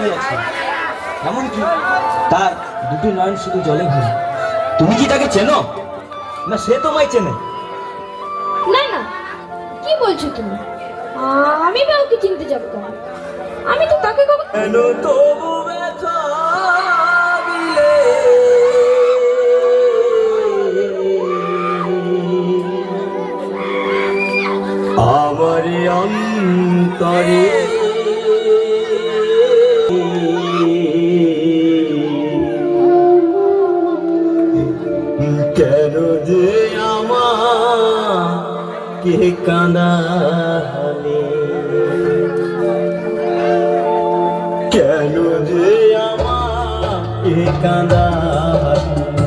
তাকিয়ে আছে, এমনকি তার দুটি নয়ন শুধু জলে ভরে। তুমি কি তাকে চেনো, না সে তোমায় চেনে? না না, কি বলছো তুমি? আমি বা ওকে চিনতে যাবো কেন? আমি তো তাকে কেন তবু ব্যথা দিলে, আমার অন্তরে কেন যে আমাকে কাঁদালে, কেন যে আমাকে কাঁদালে।